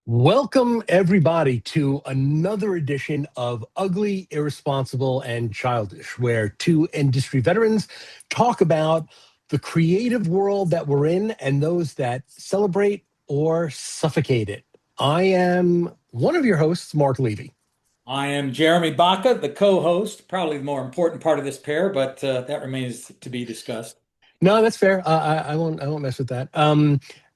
Welcome, everybody, to another edition of Ugly, Irresponsible, and Childish, where two industry veterans talk about the creative world that we're in and those that celebrate or suffocate it. I am one of your hosts, Mark Levy. I am Jeremy Baca, the co-host, probably the more important part of this pair, but that remains to be discussed. No, that's fair. I won't. I won't mess with that.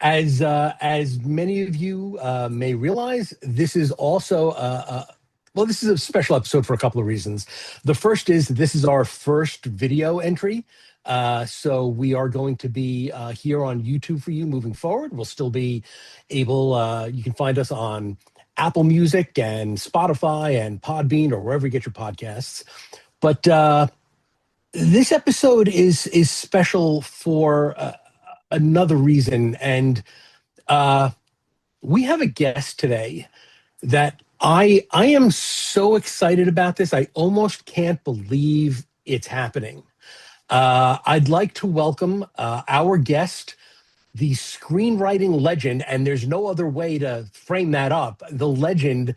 As many of you may realize, this is also well, this is a special episode for a couple of reasons. The first is this is our first video entry, so we are going to be here on YouTube for you moving forward. We'll still be able. You can find us on Apple Music and Spotify and Podbean or wherever you get your podcasts, but. This episode is special for another reason, and we have a guest today that I am so excited about this. I almost can't believe it's happening. I'd like to welcome our guest, the screenwriting legend, and there's no other way to frame that up, the legend,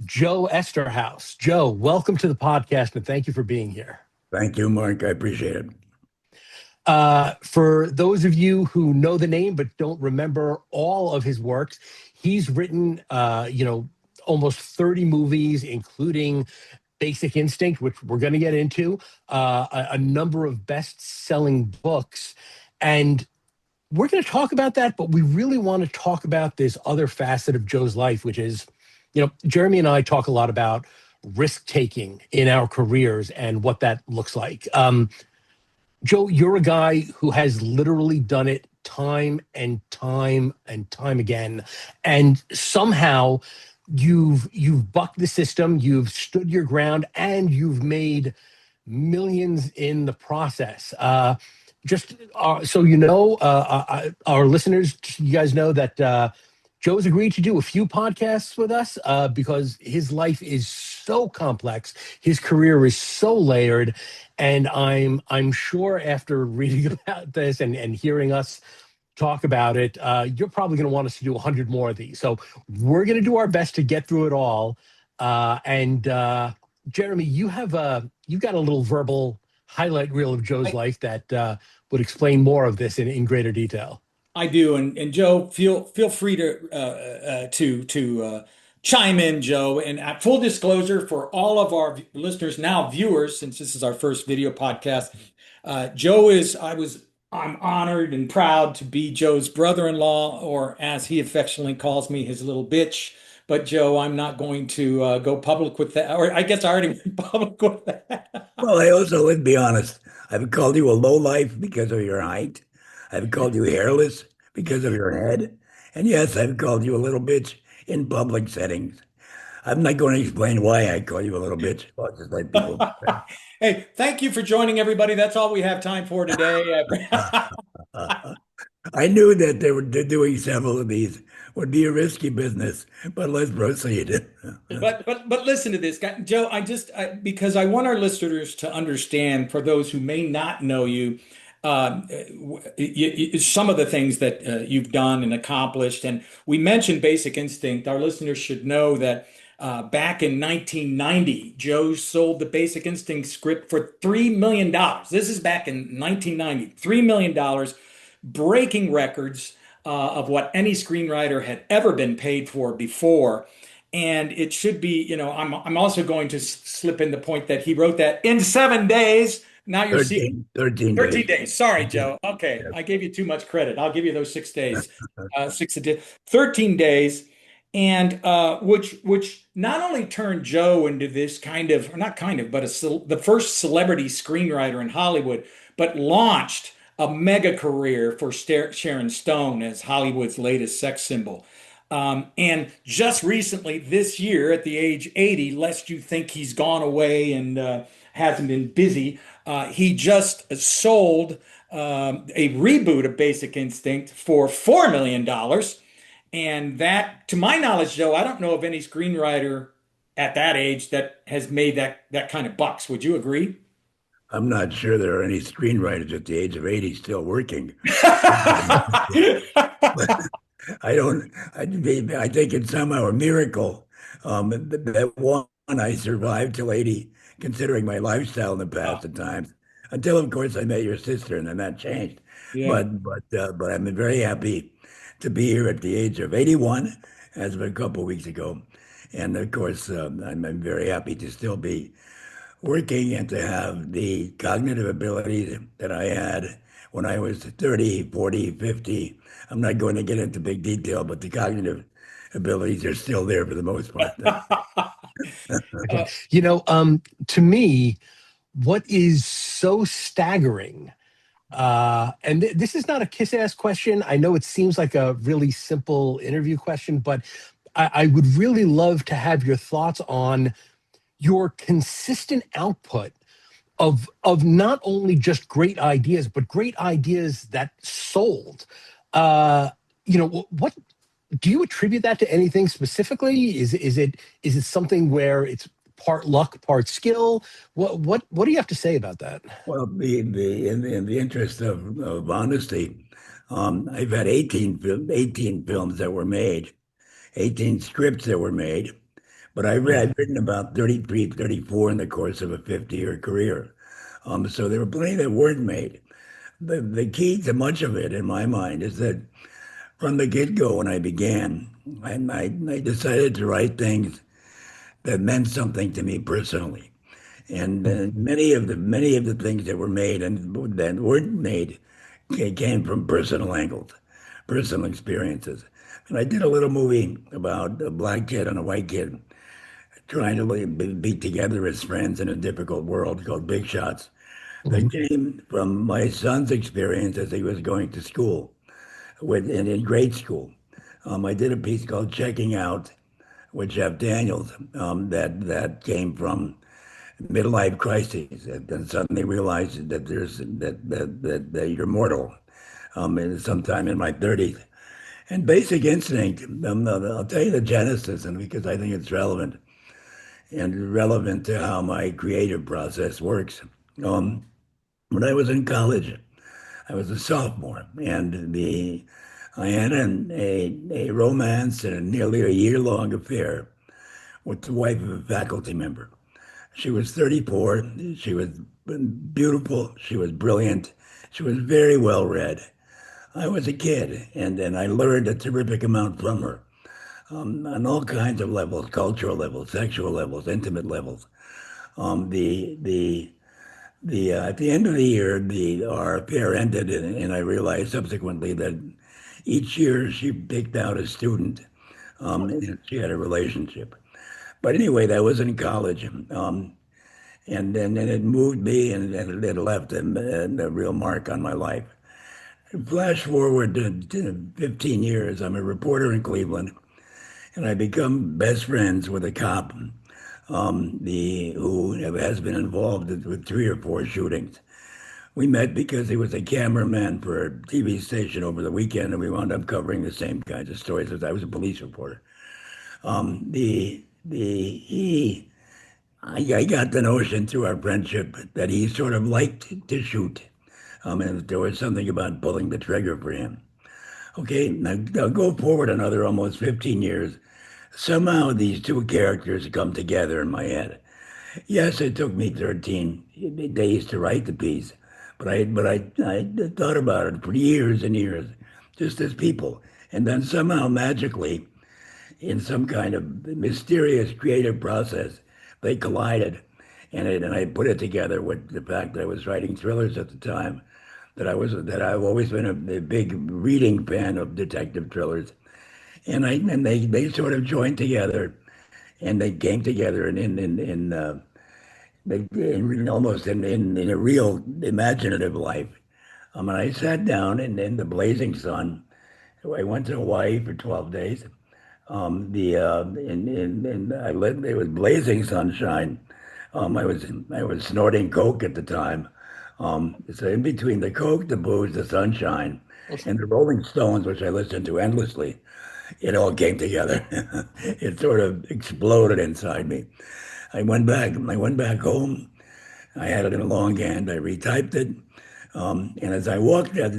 Joe Eszterhas. Joe, welcome to the podcast, and thank you for being here. Thank you, Mark. I appreciate it. For those of you who know the name but don't remember all of his works, he's written, almost 30 movies, including Basic Instinct, which we're going to get into, a number of best-selling books. And we're going to talk about that, but we really want to talk about this other facet of Joe's life, which is, Jeremy and I talk a lot about risk-taking in our careers and what that looks like. Joe, you're a guy who has literally done it time and time and time again. And somehow you've bucked the system, you've stood your ground, and you've made millions in the process. Just so you know, our listeners, you guys know that Joe's agreed to do a few podcasts with us because his life is so complex, his career is so layered, and I'm sure after reading about this and hearing us talk about it, you're probably going to want us to do 100 more of these. So we're going to do our best to get through it all. And Jeremy, you've got a little verbal highlight reel of Joe's life that would explain more of this in greater detail. I do, and Joe, feel free to chime in, Joe. And at full disclosure for all of our listeners, now viewers, since this is our first video podcast, I'm honored and proud to be Joe's brother-in-law, or as he affectionately calls me, his little bitch. But Joe, I'm not going to go public with that, or I guess I already went public with that. Well, let's be honest. I've called you a lowlife because of your height. I've called you hairless because of your head. And yes, I've called you a little bitch in public settings. I'm not going to explain why I call you a little bitch. I'll just let people. Hey, thank you for joining, everybody. That's all we have time for today. I knew that doing several of these would be a risky business, but let's proceed. But listen to this, guy. Joe. Because I want our listeners to understand, for those who may not know you, some of the things that you've done and accomplished. And we mentioned Basic Instinct. Our listeners should know that back in 1990, Joe sold the Basic Instinct script for $3 million. This is back in 1990, $3 million, breaking records of what any screenwriter had ever been paid for before. And it should be, I'm also going to slip in the point that he wrote that in 7 days. Now you're 13 days. Sorry, Joe. Okay. Yes. I gave you too much credit. I'll give you those 6 days. 13 days. And which not only turned Joe into this the first celebrity screenwriter in Hollywood, but launched a mega career for Sharon Stone as Hollywood's latest sex symbol. And just recently, this year, at the age 80, lest you think he's gone away and hasn't been busy, he just sold a reboot of Basic Instinct for $4 million. And that, to my knowledge, Joe, I don't know of any screenwriter at that age that has made that kind of bucks. Would you agree? I'm not sure there are any screenwriters at the age of 80 still working. I don't, I think it's somehow a miracle that one, I survived till 80, considering my lifestyle in the past Wow. at times, until of course I met your sister and then that changed. Yeah. But I'm very happy to be here at the age of 81, as of a couple of weeks ago. And of course, I'm very happy to still be working and to have the cognitive abilities that I had when I was 30, 40, 50. I'm not going to get into big detail, but the cognitive abilities are still there for the most part. Okay. To me, what is so staggering, and this is not a kiss ass question. I know it seems like a really simple interview question, but I would really love to have your thoughts on your consistent output of not only just great ideas, but great ideas that sold. Uh, what do you attribute that to anything specifically? Is it something where it's part luck, part skill? What do you have to say about that? Well, in the interest of honesty, I've had 18 films that were made, 18 scripts that were made, but I've written about 33, 34 in the course of a 50-year career. So there were plenty that weren't made. The key to much of it, in my mind, is that from the get-go when I began, I decided to write things that meant something to me personally. And many of the things that were made and that weren't made came from personal angles, personal experiences. And I did a little movie about a black kid and a white kid trying to be together as friends in a difficult world called Big Shots. That Mhm. came from my son's experience as he was going to school in grade school. I did a piece called Checking Out with Jeff Daniels that came from midlife crises, and then suddenly realized that that you're mortal. And sometime in my 30s, and Basic Instinct. I'll tell you the genesis, and because I think it's relevant to how my creative process works. Um, when I was in college, I was a sophomore, and the I had a romance and a nearly a year-long affair with the wife of a faculty member. She was 34. She was beautiful. She was brilliant. She was very well read. I was a kid, and I learned a terrific amount from her on all kinds of levels, cultural levels, sexual levels, intimate levels. The At the end of the year, the our affair ended, and I realized subsequently that each year she picked out a student, and she had a relationship. But anyway, that was in college, and it moved me, and it left a real mark on my life. Flash forward to 15 years, I'm a reporter in Cleveland, and I become best friends with a cop, the who has been involved with 3 or 4 shootings. We met because he was a cameraman for a TV station over the weekend, and we wound up covering the same kinds of stories as I was a police reporter. I got the notion through our friendship that he sort of liked to shoot, and there was something about pulling the trigger for him. Okay, now go forward another almost 15 years. Somehow these two characters come together in my head. Yes, it took me 13 days to write the piece, but I thought about it for years and years, just as people. And then somehow magically, in some kind of mysterious creative process, they collided. And I put it together with the fact that I was writing thrillers at the time, that I've always been a big reading fan of detective thrillers. And they sort of joined together, and they came together almost in a real imaginative life. And I sat down in the blazing sun. I went to Hawaii for 12 days. The and I lived It was blazing sunshine. I was snorting coke at the time. So in between the Coke, the booze, the sunshine, and the Rolling Stones, which I listened to endlessly, it all came together. It sort of exploded inside me. I went back home. I had it in a longhand. I retyped it. And as I walked out,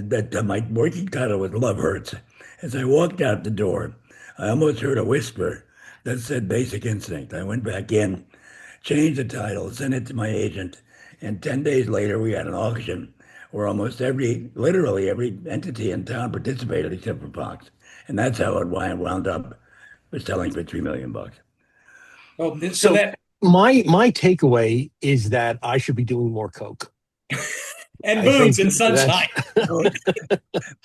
my working title was Love Hurts. As I walked out the door, I almost heard a whisper that said Basic Instinct. I went back in, changed the title, sent it to my agent, and 10 days later we had an auction where literally every entity in town participated except for Fox. And that's how it wound up selling for 3 million bucks. Oh, so So that my takeaway is that I should be doing more coke. and I booze think and sunshine. So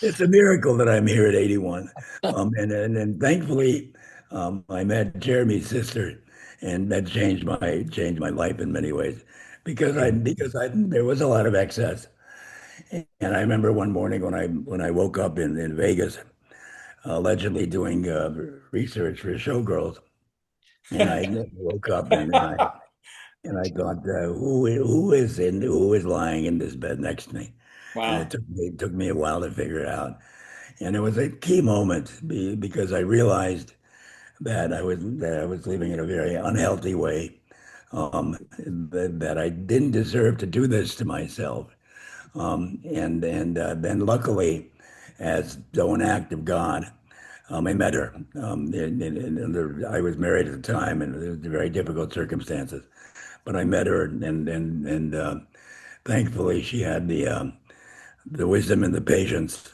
it's a miracle that I'm here at 81. And thankfully, I met Jeremy's sister, and that changed my life in many ways because there was a lot of excess. And I remember one morning when I woke up in Vegas, allegedly doing research for Showgirls, and I woke up and I thought, who is lying in this bed next to me? And Wow. it took me a while to figure it out. And it was a key moment because I realized that I was living in a very unhealthy way, that I didn't deserve to do this to myself. And then luckily, as though an act of God, I met her. I was married at the time, and it was very difficult circumstances. But I met her, and thankfully, she had the wisdom and the patience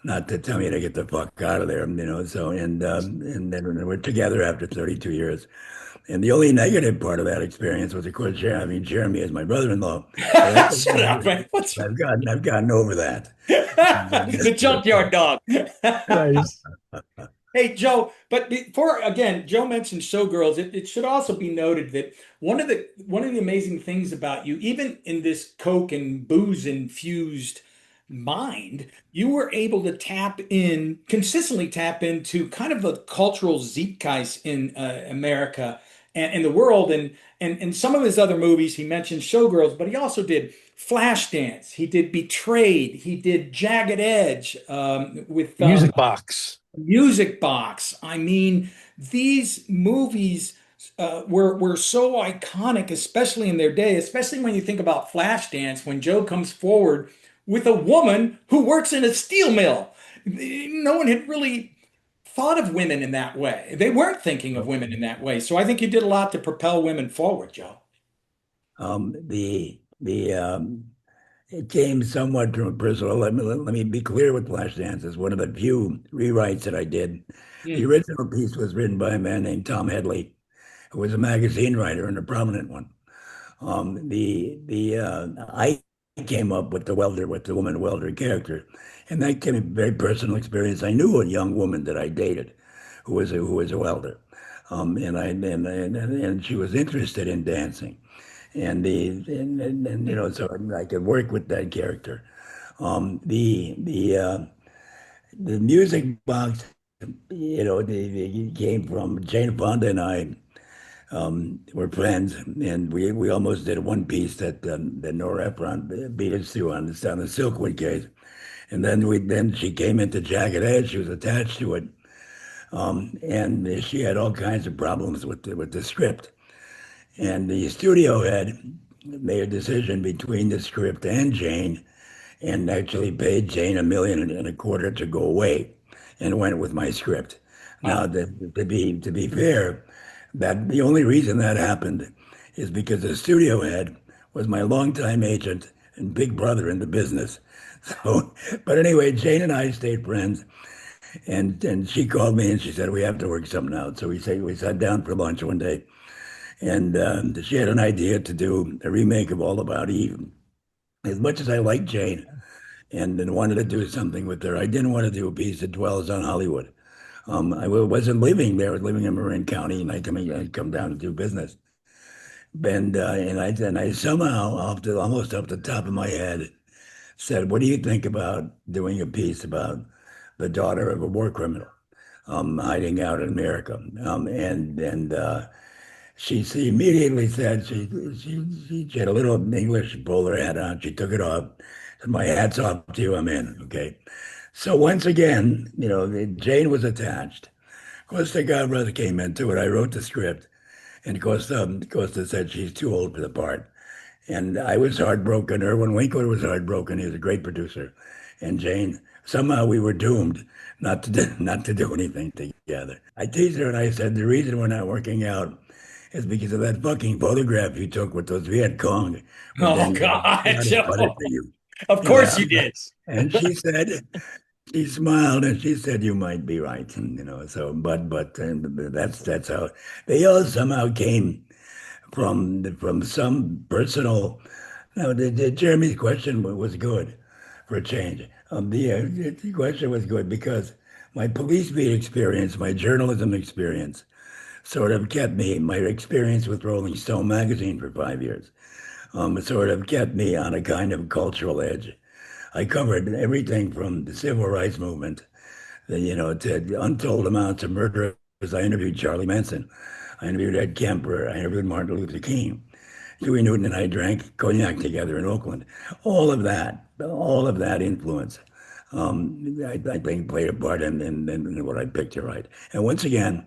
not to tell me to get the fuck out of there, you know. So and then we're together after 32 years. And the only negative part of that experience was, of course, Jeremy is my brother-in-law, but Shut up, man. What's I've gotten over that. the junkyard dog? Nice. Hey, Joe, but before again, Joe mentioned Showgirls. It should also be noted that one of the amazing things about you, even in this Coke and booze infused mind, you were able to consistently tap into kind of a cultural zeitgeist in America and the world. And some of his other movies, he mentioned Showgirls, but he also did Flashdance. He did Betrayed. He did Jagged Edge with Music Box. Music Box. I mean, these movies were so iconic, especially in their day, especially when you think about Flashdance, when Joe comes forward with a woman who works in a steel mill. No one had really thought of women in that way. They weren't thinking of women in that way. So I think you did a lot to propel women forward, Joe. The It came somewhat from a personal. Let me be clear with Flashdance. It's one of the few rewrites that I did. The Mm. original piece was written by a man named Tom Headley, who was a magazine writer and a prominent one. I came up with the woman welder character, and that came a very personal experience. I knew a young woman that I dated, who was a welder, and she was interested in dancing, and you know, so I could work with that character. Um, the the uh, the music box, you know, it came from Jane Fonda and I were friends, and we almost did one piece that Nora Ephron beat us to on the Silkwood case, and then she came into Jagged Edge. She was attached to it, and she had all kinds of problems with the script, and the studio head made a decision between the script and Jane, and actually paid Jane $1.25 million to go away, and went with my script. Now, Wow. to be fair, that the only reason that happened is because the studio head was my longtime agent and big brother in the business. So, but anyway, Jane and I stayed friends, and she called me and she said we have to work something out. So we sat down for lunch one day, and she had an idea to do a remake of All About Eve. As much as I liked Jane and then wanted to do something with her, I didn't want to do a piece that dwells on Hollywood. Wasn't living there. I was living in Marin County, and I'd come down to do business. And I somehow, almost off the top of my head, said, "What do you think about doing a piece about the daughter of a war criminal hiding out in America?" she immediately said she had a little English bowler hat on. She took it off. Said, my hat's off to you. I'm in. Okay. So once again, Jane was attached. Costa Gavras came into it. I wrote the script, and Costa said she's too old for the part. And I was heartbroken. Erwin Winkler was heartbroken. He was a great producer. And Jane, somehow we were doomed not to do anything together. I teased her and I said, the reason we're not working out is because of that fucking photograph you took with those Viet Cong with Oh them God, trying to put it Joe. to you. Of You know, course you did. and she smiled and she said, you might be right. So, but that's how they all somehow came from some personal. No, Jeremy's question was good for a change. The question was good because my police beat experience, my journalism experience, sort of kept me. My experience with Rolling Stone magazine for 5 years, it sort of kept me on a kind of cultural edge. I covered everything from the civil rights movement, to untold amounts of murderers. I interviewed Charlie Manson. I interviewed Ed Kemper. I interviewed Martin Luther King. Huey Newton and I drank cognac together in Oakland. All of that influence, I think played a part in what I picked to write. And once again,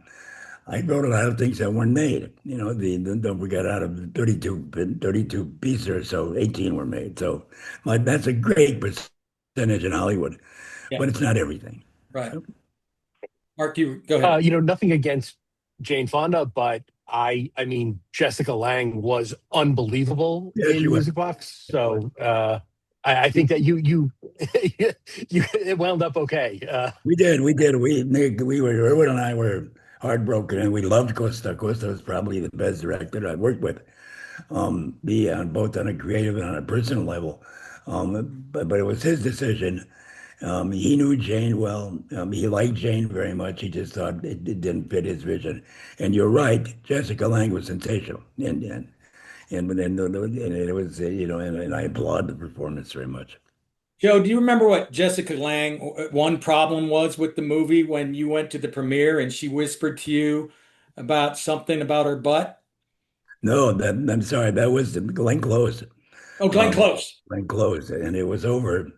I wrote a lot of things that weren't made. Don't forget, out of 32 pieces or so, 18 were made. So that's a great percentage in Hollywood, Yeah, but it's not everything. right. Mark, you go ahead. Nothing against Jane Fonda, but I mean, Jessica Lange was unbelievable Yeah, she in was. Music Box. So I think that you it wound up okay. We did. We did. We were, Erwin and I were heartbroken, and we loved Costa. Costa was probably the best director I've worked with, both on a creative and on a personal level. But it was his decision. He knew Jane well. He liked Jane very much. He just thought it didn't fit his vision. And you're right, Jessica Lange was sensational, and it was, and I applaud the performance very much. Joe, do you remember what Jessica Lange one problem was with the movie when you went to the premiere and she whispered to you about something about her butt? No, I'm sorry, that was Glenn Close. Oh, Glenn Um, Close. Glenn Close, and it was over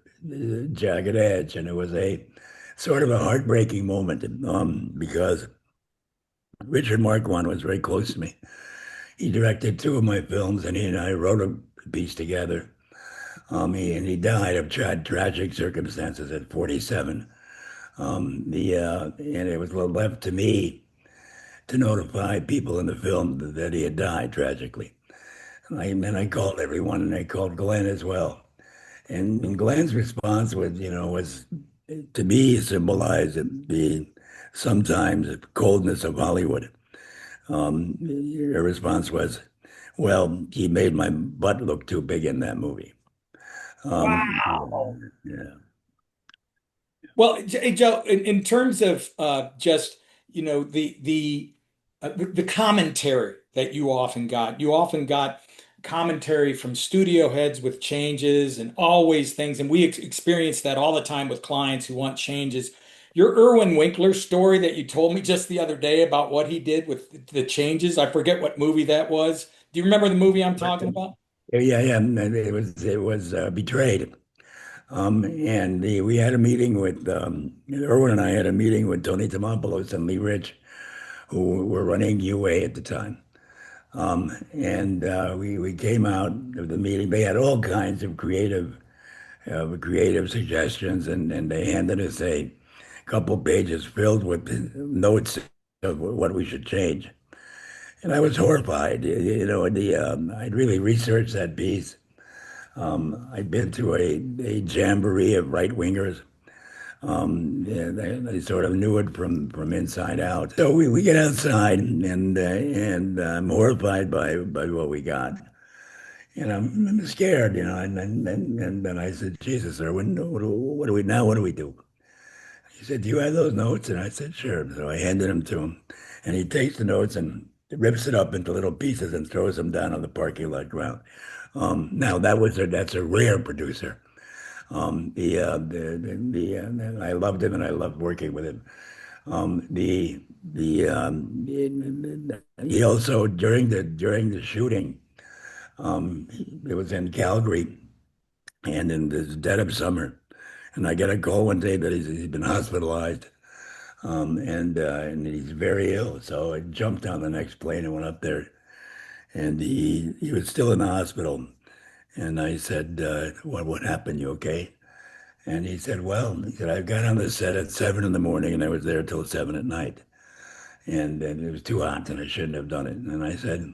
Jagged Edge, and it was a sort of a heartbreaking moment, because Richard Marquand was very close to me. He directed two of my films, and he and I wrote a piece together. He died of tragic circumstances at 47. And it was left to me to notify people in the film that he had died tragically. And I called everyone, and I called Glenn as well. And Glenn's response was to me symbolized the sometimes coldness of Hollywood. Her response was, "Well, he made my butt look too big in that movie." Wow. Yeah. Well, Joe, in terms of just the commentary that you often got commentary from studio heads with changes and always things, and we experience that all the time with clients who want changes. Your Irwin Winkler story that you told me just the other day about what he did with the changes, I forget what movie that was. Do you remember the movie I'm talking about? Yeah. And it was Betrayed. We had a meeting with Erwin and I had a meeting with Tony Tomopoulos and Lee Rich, who were running UA at the time. We came out of the meeting. They had all kinds of creative suggestions, and they handed us a couple pages filled with notes of what we should change. And I was horrified. I'd really researched that piece. I'd been to a jamboree of right wingers. They sort of knew it from inside out. So we get outside, and I'm horrified by what we got. And I'm scared, and then I said, Jesus, sir, what do we now? What do we do? He said, do you have those notes? And I said, sure. So I handed them to him, and he takes the notes and rips it up into little pieces and throws them down on the parking lot ground. Now that's a rare producer. I loved him and I loved working with him. He also during the shooting, it was in Calgary and in the dead of summer, and I get a call one day that he's been hospitalized, and he's very ill. So I jumped on the next plane and went up there, and he was still in the hospital. And I said, what happened? You okay? And he said, well, he said, I got on the set at 7 in the morning and I was there till 7 at night. And it was too hot and I shouldn't have done it. And I said,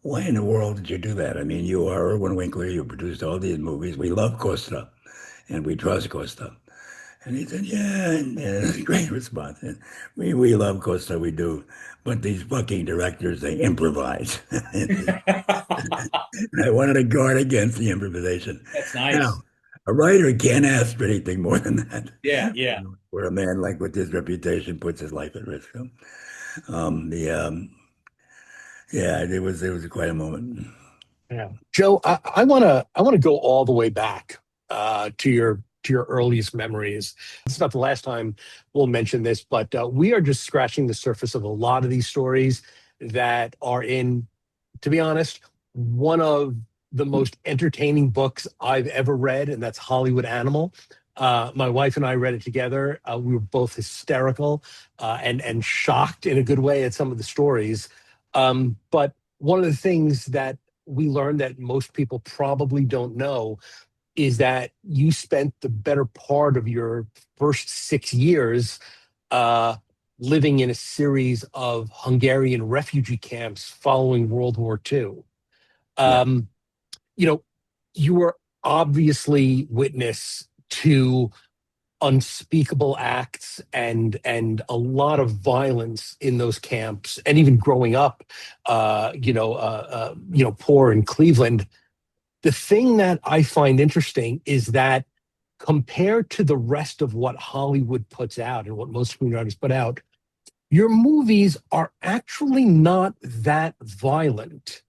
why in the world did you do that? I mean, you are Erwin Winkler, you produced all these movies. We love Costa and we trust Costa. And he said, yeah, and a great response. And we love Costa, we do. But these fucking directors, they improvise. I wanted to guard against the improvisation. That's Now, nice. a writer can't ask for anything more than that. Yeah, yeah. Where a man like with his reputation puts his life at risk. So, the yeah, it was quite a moment. Yeah. Joe, I want to go all the way back to your earliest memories. It's not the last time we'll mention this, but we are just scratching the surface of a lot of these stories that are in, to be honest, one of the most entertaining books I've ever read, and that's Hollywood Animal. My wife and I read it together. We were both hysterical and shocked in a good way at some of the stories. But one of the things that we learned that most people probably don't know is that you spent the better part of your first 6 years uh, living in a series of Hungarian refugee camps following World War II. Yeah. Um, you know, you were obviously witness to unspeakable acts and a lot of violence in those camps, and even growing up, poor in Cleveland. The thing that I find interesting is that compared to the rest of what Hollywood puts out and what most screenwriters put out, your movies are actually not that violent.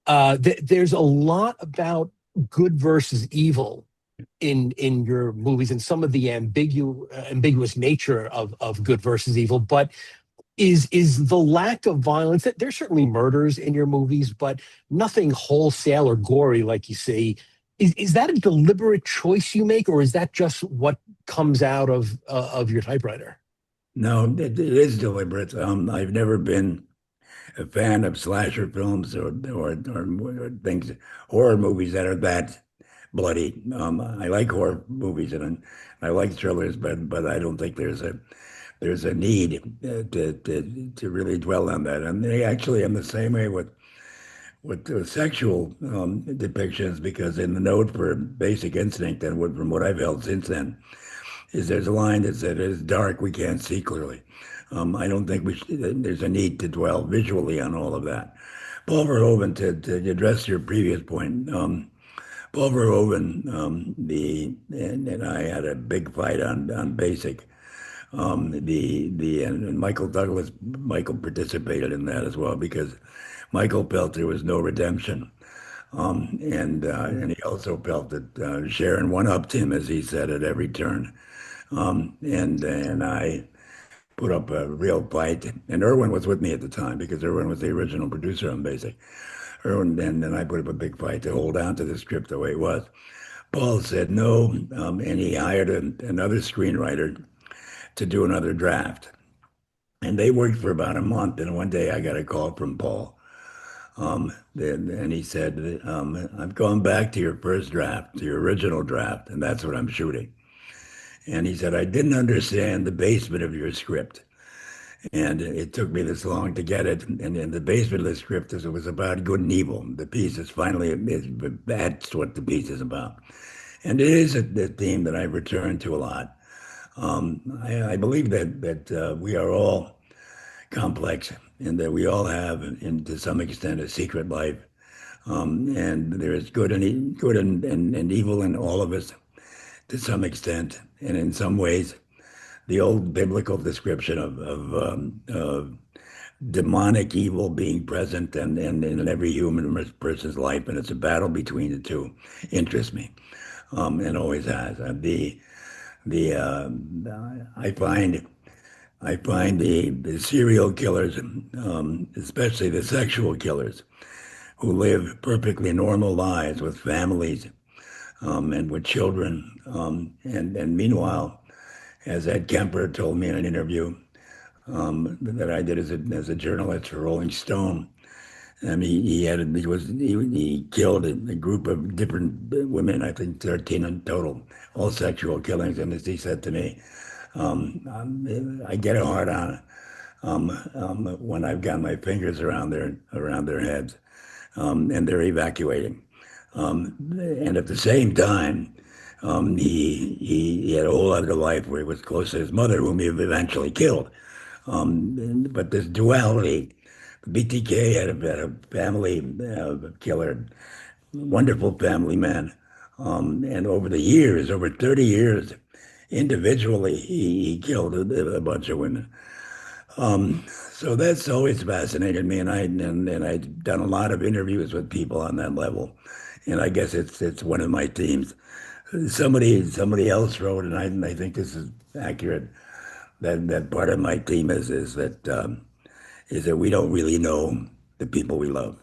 There's a lot about good versus evil in your movies and some of the ambiguous nature of good versus evil. But is the lack of violence, that there's certainly murders in your movies, but nothing wholesale or gory like you see. Is that a deliberate choice you make, or is that just what comes out of your typewriter? No, it is deliberate. I've never been a fan of slasher films or things, horror movies that are that bloody. I like horror movies and I like thrillers, but I don't think there's a need to really dwell on that. And they actually, I'm the same way with the sexual depictions, because in the note for Basic Instinct and from what I've held since then, is there's a line that said, "It's dark, we can't see clearly." I don't think there's a need to dwell visually on all of that. Paul Verhoeven, to address your previous point, Paul Verhoeven, and I had a big fight on Basic. And Michael participated in that as well, because Michael felt there was no redemption. And he also felt that Sharon one-upped him, as he said, at every turn. And I put up a real fight. And Irwin was with me at the time, because Irwin was the original producer on Basic. Irwin, and then I put up a big fight to hold on to the script the way it was. Paul said no, and he hired another screenwriter to do another draft. And they worked for about a month. And one day I got a call from Paul. And he said, I've gone back to your first draft, to your original draft, and that's what I'm shooting. And he said, I didn't understand the basement of your script. And it took me this long to get it. And in the basement of the script, it was about good and evil. The piece is that's what the piece is about. And it is a theme that I return to a lot. I believe that we are all complex, and that we all have, and to some extent, a secret life. And there is good and evil in all of us to some extent. And in some ways, the old biblical description of demonic evil being present and in every human person's life, and it's a battle between the two, interests me, and always has. I find I find the serial killers, especially the sexual killers, who live perfectly normal lives with families and with children. And meanwhile, as Ed Kemper told me in an interview that I did as a journalist for Rolling Stone, I mean, he killed a group of different women, I think 13 in total, all sexual killings. And as he said to me, I get a hard on when I've got my fingers around their heads, and they're evacuating. And at the same time, he had a whole other life where he was close to his mother, whom he eventually killed. But this duality, BTK had a family killer, wonderful family man. And over the years, over 30 years, individually, he killed a bunch of women. So that's always fascinated me, and I've done a lot of interviews with people on that level, and I guess it's one of my themes. Somebody else wrote, and I think this is accurate. That part of my theme is that we don't really know the people we love,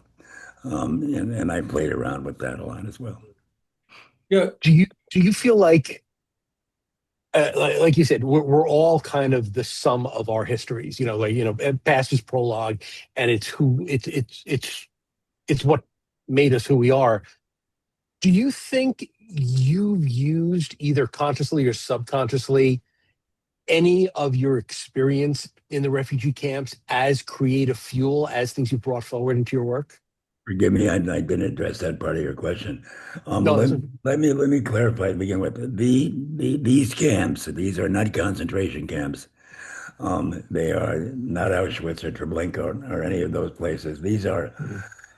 and I played around with that a lot as well. Yeah. Do you feel like like you said, we're all kind of the sum of our histories, past is prologue, and it's what made us who we are. Do you think you've used, either consciously or subconsciously, any of your experience in the refugee camps as creative fuel, as things you brought forward into your work? Forgive me, I didn't address that part of your question. No, Let, that's let me clarify to begin with. These camps, these are not concentration camps. They are not Auschwitz or Treblinka or any of those places. These are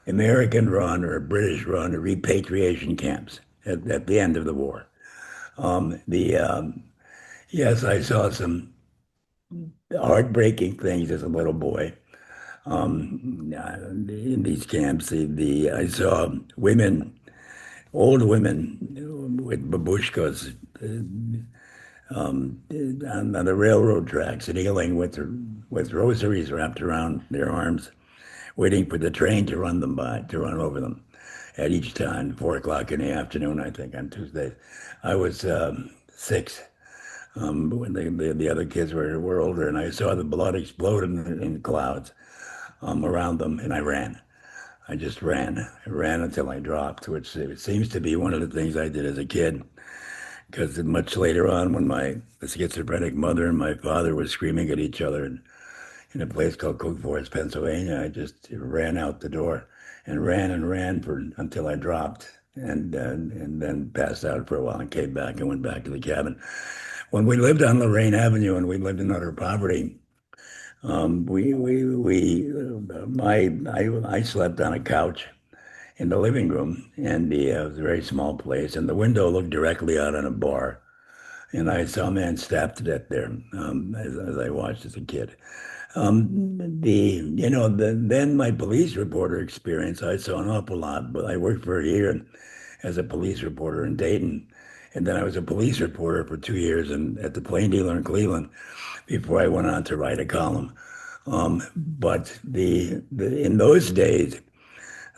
American run or British run repatriation camps at the end of the war. The Yes, I saw some heartbreaking things as a little boy. In these camps, I saw women, old women with babushkas on the railroad tracks, kneeling with rosaries wrapped around their arms, waiting for the train to to run over them at each time, 4 o'clock in the afternoon, I think, on Tuesdays. I was 6 when the other kids were older, and I saw the blood explode in clouds around them, and I ran. I just ran. I ran until I dropped, which it seems to be one of the things I did as a kid. Because much later on, when my schizophrenic mother and my father were screaming at each other in a place called Cook Forest, Pennsylvania, I just ran out the door and ran until I dropped and then passed out for a while and came back and went back to the cabin. When we lived on Lorraine Avenue and we lived in utter poverty, I slept on a couch in the living room, and it was a very small place, and the window looked directly out on a bar. And I saw a man stabbed to death there as I watched as a kid. Then my police reporter experience, I saw an awful lot, but I worked for a year as a police reporter in Dayton. And then I was a police reporter for 2 years at the Plain Dealer in Cleveland before I went on to write a column. But in those days,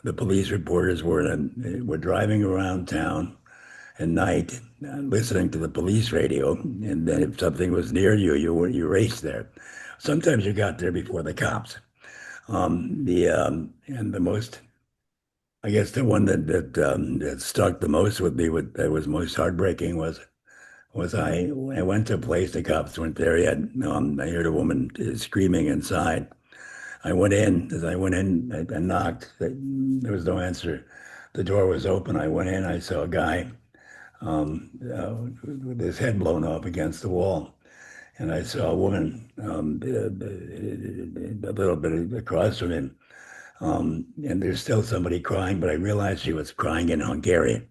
the police reporters were driving around town at night, listening to the police radio, and then if something was near you, you raced there. Sometimes you got there before the cops. And the most, I guess, the one that stuck the most with me, that was most heartbreaking was I went to a place the cops weren't there yet. I heard a woman screaming inside. I went in. As I went in, I knocked. There was no answer. The door was open. I went in. I saw a guy with his head blown off against the wall. And I saw a woman a little bit across from him. And there's still somebody crying, but I realized she was crying in Hungarian.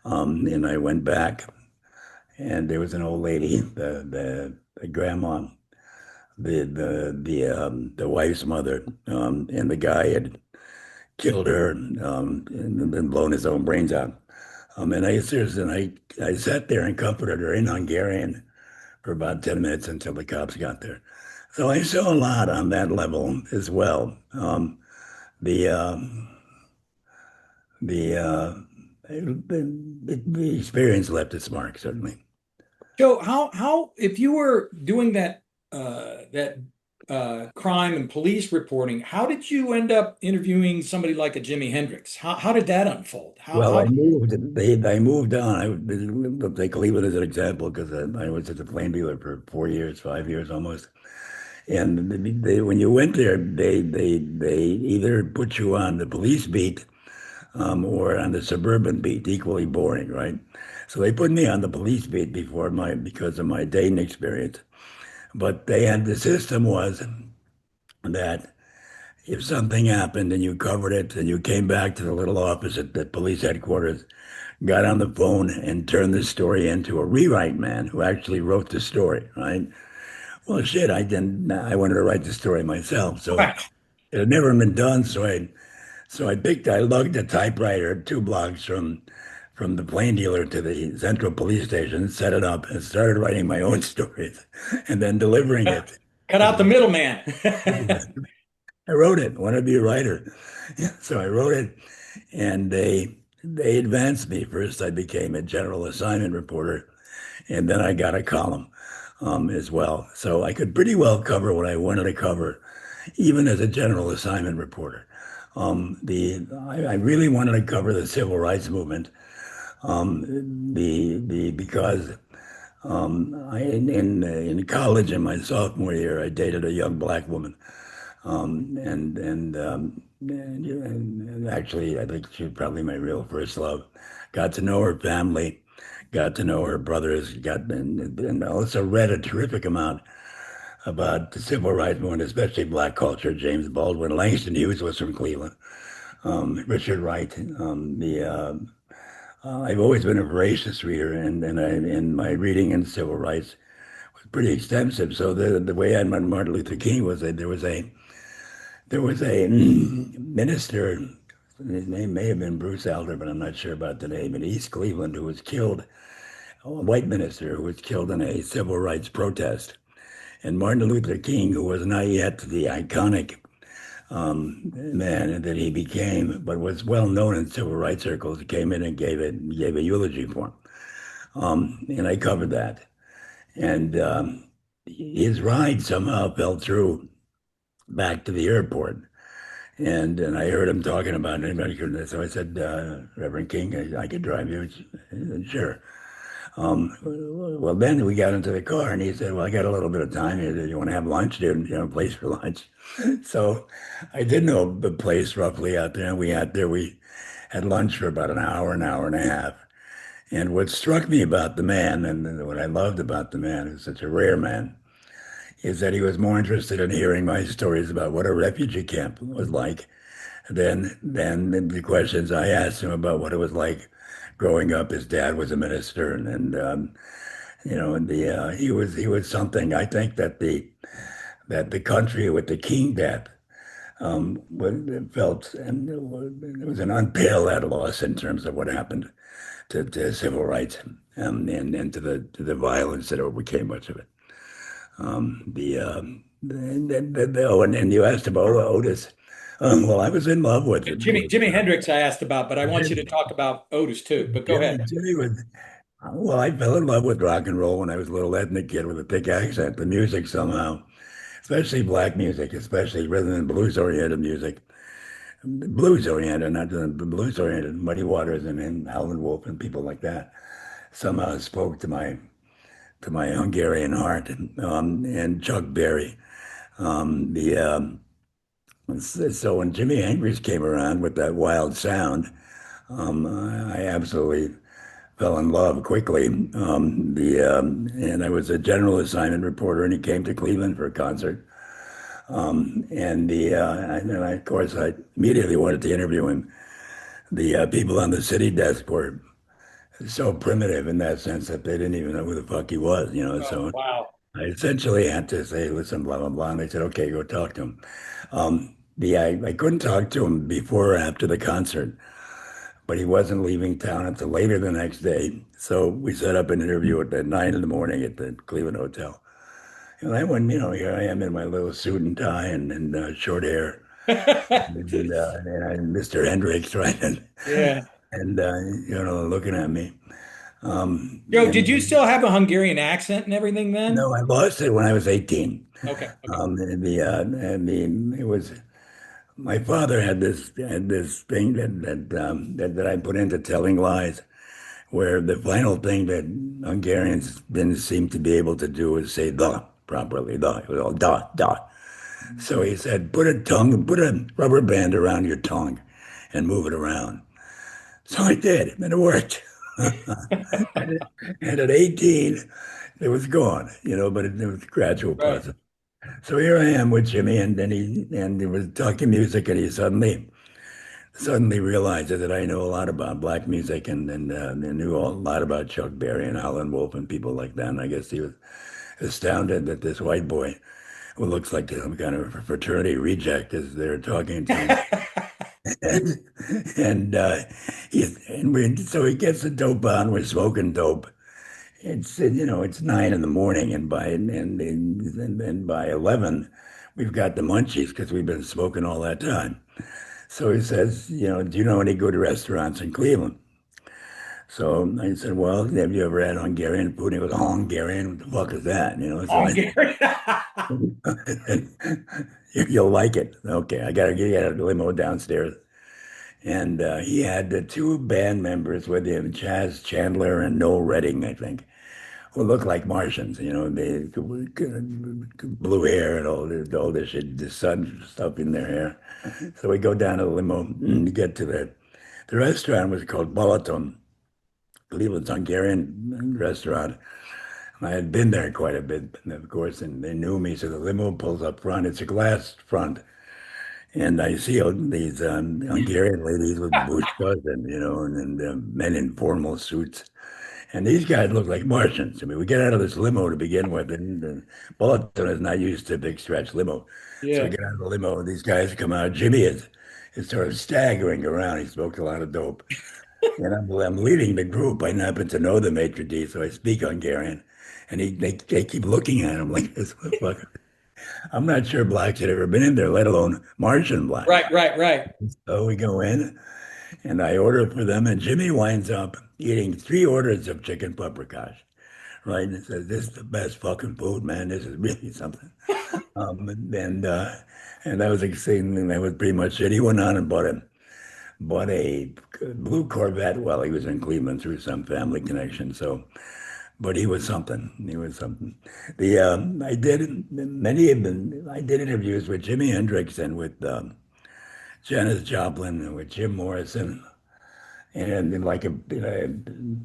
And I went back, and there was an old lady, the grandma, the wife's mother, and the guy had killed her and then blown his own brains out. And I sat there and comforted her in Hungarian for about 10 minutes until the cops got there. So I saw a lot on that level as well. The the, uh, the experience left its mark, certainly. Joe, how if you were doing that crime and police reporting, how did you end up interviewing somebody like a Jimi Hendrix? How did that unfold? Well, How I moved on. I'll take Cleveland as an example because I was at the plane dealer for 4 years, 5 years almost. And when you went there, they either put you on the police beat or on the suburban beat, equally boring, right? So they put me on the police beat because of my dating experience. But the system was that if something happened and you covered it and you came back to the little office at the police headquarters, got on the phone and turned the story into a rewrite man who actually wrote the story, right? Well, shit, I didn't. I wanted to write the story myself, so right. it had never been done. I lugged a typewriter 2 blocks from the plane dealer to the central police station, set it up, and started writing my own stories, and then delivering it. Cut out the middleman. I wrote it. I wanted to be a writer, so I wrote it, and they advanced me. First, I became a general assignment reporter, and then I got a column as well. So I could pretty well cover what I wanted to cover, even as a general assignment reporter. I really wanted to cover the civil rights movement, because in college in my sophomore year I dated a young black woman, and actually I think she was probably my real first love. Got to know her family, got to know her brothers, and also read a terrific amount about the civil rights movement, especially black culture. James Baldwin, Langston Hughes was from Cleveland, Richard Wright. I've always been a voracious reader, and my reading in civil rights was pretty extensive. So the way I met Martin Luther King was that there was a minister. His name may have been Bruce Elder, but I'm not sure about the name, in East Cleveland, who was killed. A white minister who was killed in a civil rights protest. And Martin Luther King, who was not yet the iconic man that he became, but was well known in civil rights circles, came in and gave a eulogy for him. And I covered that. And his ride somehow fell through back to the airport. And I heard him talking about anybody could. So I said, Reverend King, I could drive you. He said, sure. Well, then we got into the car and he said, well, I got a little bit of time. You want to have lunch, dude? You know, a place for lunch. So I did know the place roughly out there. And we had lunch for about an hour and a half. And what struck me about the man, and what I loved about the man, is such a rare man, is that he was more interested in hearing my stories about what a refugee camp was like than the questions I asked him about what it was like growing up. His dad was a minister, he was something. I think that the country with the King death felt, and it was an unparalleled loss in terms of what happened to civil rights, and to the violence that overcame much of it. And you asked about Otis. Well, I was in love with Jimi Hendrix I asked about, but I want you to talk about Otis too. But go ahead. Jimmy was. Well, I fell in love with rock and roll when I was a little ethnic kid with a thick accent. The music somehow, especially black music, especially rhythm and blues oriented music, blues oriented, not the blues oriented, Muddy Waters and Howlin' Wolf and people like that, somehow spoke to my Hungarian heart, and Chuck Berry. The So when Jimi Hendrix came around with that wild sound, I absolutely fell in love quickly. And I was a general assignment reporter, and he came to Cleveland for a concert. Of course, I immediately wanted to interview him. The people on the city desk were so primitive in that sense that they didn't even know who the fuck he was, you know. Oh, So wow. I essentially had to say, listen, blah, blah, blah. And they said, okay, go talk to him. I couldn't talk to him before or after the concert, but he wasn't leaving town until later the next day. So we set up an interview at 9 in the morning at the Cleveland Hotel. And I went, here I am in my little suit and tie and short hair. And I'm Mr. Hendricks, right? Yeah. And looking at me. Joe, did And you still have a Hungarian accent and everything then? no, I lost it when I was 18. Okay. Okay. It was my father had this thing that I put into telling lies, where the final thing that Hungarians didn't seem to be able to do was say the properly. The it was all da da. So he said, put a rubber band around your tongue, and move it around. So I did, and it worked. And at 18, it was gone, but it was a gradual Right. process. So here I am with Jimmy, and he was talking music, and he suddenly realizes that I know a lot about black music and knew a lot about Chuck Berry and Howlin' Wolf and people like that. And I guess he was astounded that this white boy, who looks like some kind of fraternity reject, is there talking to him. And, so he gets the dope on. We're smoking dope. It's 9 in the morning, and by 11, we've got the munchies because we've been smoking all that time. So he says, do you know any good restaurants in Cleveland? So I said, well, have you ever had Hungarian food? And he goes, Hungarian? What the fuck is that? Hungarian. You'll like it. Okay, I got to get a limo downstairs. And he had the two band members with him, Chaz Chandler and Noel Redding, I think, who looked like Martians, they blue hair and all this shit, the sun stuff in their hair. So we go down to the limo and get to the restaurant was called Balaton, Cleveland's Hungarian restaurant. I had been there quite a bit, of course, and they knew me. So the limo pulls up front. It's a glass front. And I see these Hungarian ladies with bushkas and men in formal suits. And these guys look like Martians. I mean, we get out of this limo to begin with, and Bulletin is not used to big stretch limo. So we Yeah. get out of the limo, and these guys come out. Jimmy is sort of staggering around. He smoked a lot of dope. And I'm leading the group. I happen to know the maitre d', so I speak Hungarian. And they keep looking at him like this motherfucker. I'm not sure blacks had ever been in there, let alone Martian blacks. Right. Right. Right. So we go in, and I order for them, and Jimmy winds up eating 3 orders of chicken paprikash, right? And says, "This is the best fucking food, man. This is really something." Um, and uh, and that was exciting. That was pretty much it. He went on and bought a blue Corvette while he was in Cleveland through some family connection. So, but he was something. He was something. I did interviews with Jimi Hendrix and with Janis Joplin and with Jim Morrison, and in like a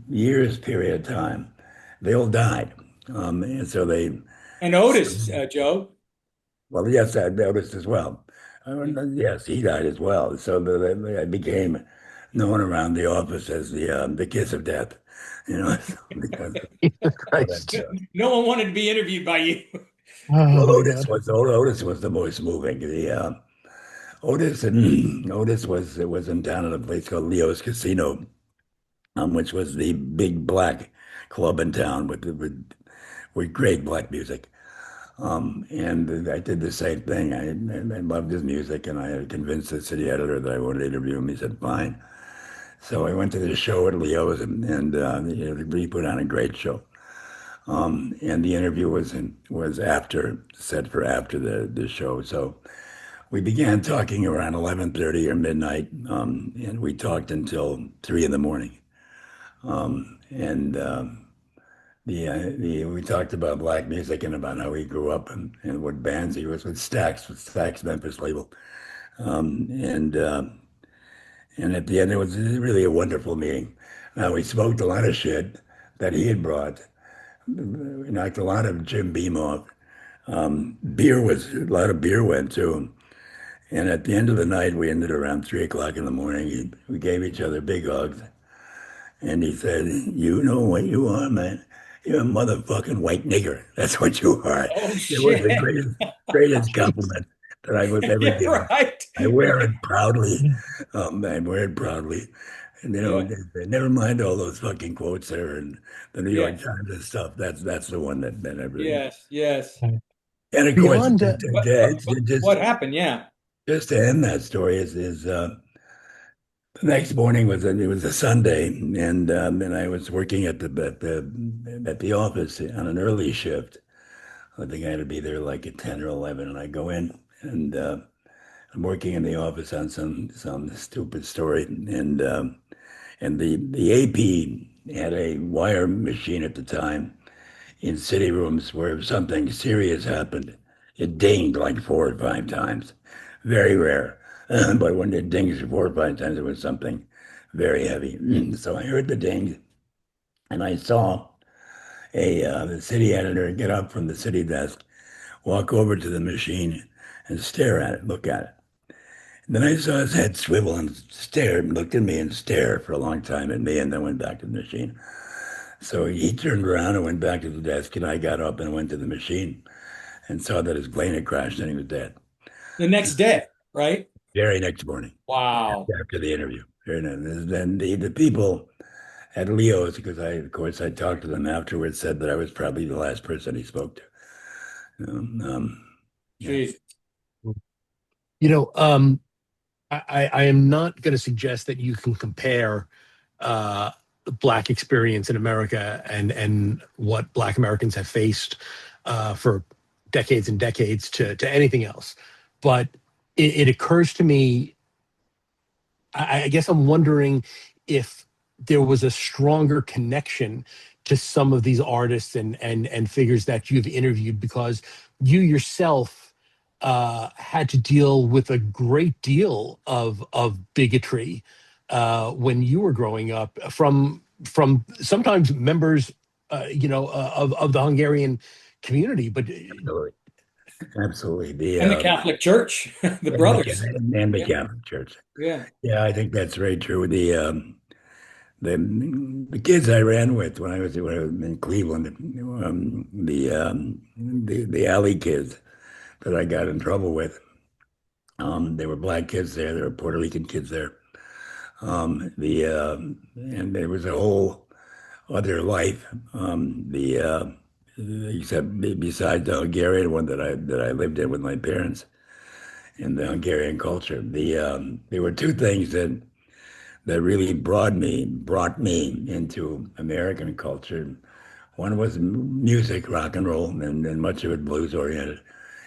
years period of time, they all died. And so they, And Otis, Joe. well, yes, I noticed as well. Yes, he died as well. So I became known around the office as the kiss of death, because Christ. No one wanted to be interviewed by you. well, Oh, God. Otis was the most moving. Otis was in town at a place called Leo's Casino, which was the big black club in town with great black music. And I did the same thing. I loved his music, and I convinced the city editor that I wanted to interview him. He said, fine. So I went to the show at Leo's, and he put on a great show. And the interview was set for after the show. So we began talking around 11:30 or midnight, and we talked until 3 in the morning. And we talked about black music and about how he grew up and what bands he was with Stax Memphis label. Um, and uh, and at the end, it was really a wonderful meeting. Now, we smoked a lot of shit that he had brought. We knocked a lot of Jim Beam off. A lot of beer went too. And at the end of the night, we ended around 3 o'clock in the morning. We gave each other big hugs. And he said, you know what you are, man? You're a motherfucking white nigger. That's what you are. Oh, It was the shit. greatest compliment that I was ever Yeah, given. right. I wear it proudly. I wear it proudly. And Yeah. never mind all those fucking quotes there in the New York Yes. Times and stuff. That's the one that I really. Yes. Yes. And of course, Beyond What happened? Yeah. just to end that story is the next morning it was a Sunday, and I was working at the office on an early shift. I think I had to be there like at 10 or 11, and I go in and I'm working in the office on some stupid story, and the AP had a wire machine at the time in city rooms where if something serious happened, it dinged like 4 or 5 times. Very rare. But when it dings 4 or 5 times, it was something very heavy. So I heard the ding and I saw the city editor get up from the city desk, walk over to the machine and stare at it, look at it. And then I saw his head swivel and stared, looked at me and stared for a long time at me, and then went back to the machine. So he turned around and went back to the desk, and I got up and went to the machine and saw that his plane had crashed and he was dead. The next day, right? Very next morning Wow. after the interview. Then the people at Leo's, because of course, I talked to them afterwards, said that I was probably the last person he spoke to. Yeah. Jeez. you know, I am not going to suggest that you can compare the Black experience in America and what Black Americans have faced for decades and decades to anything else. But it occurs to me, I guess I'm wondering if there was a stronger connection to some of these artists and figures that you've interviewed because you yourself had to deal with a great deal of bigotry when you were growing up from sometimes members of the Hungarian community, but Absolutely. Absolutely. The And the Catholic Church, the and brothers. the Yeah. Catholic Church. Yeah. Yeah, I think that's very true. The the kids I ran with when I was in Cleveland, the alley kids that I got in trouble with, there were black kids there, there were Puerto Rican kids there. And there was a whole other life. Except besides the Hungarian one that I lived in with my parents in the Hungarian culture. There were two things that really brought me into American culture. One was music, rock and roll, and much of it blues oriented,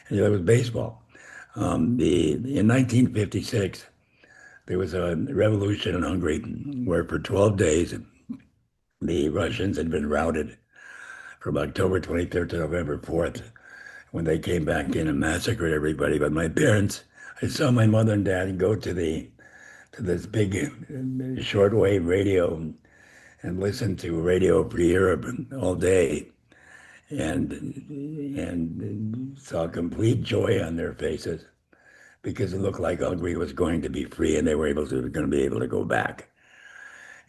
and the other was baseball. In 1956, there was a revolution in Hungary where for 12 days the Russians had been routed from October 23rd to November 4th when they came back in and massacred everybody. But my parents, I saw my mother and dad go to this big shortwave radio and listen to Radio Free Europe all day and saw complete joy on their faces because it looked like Hungary was going to be free and they were going to be able to go back.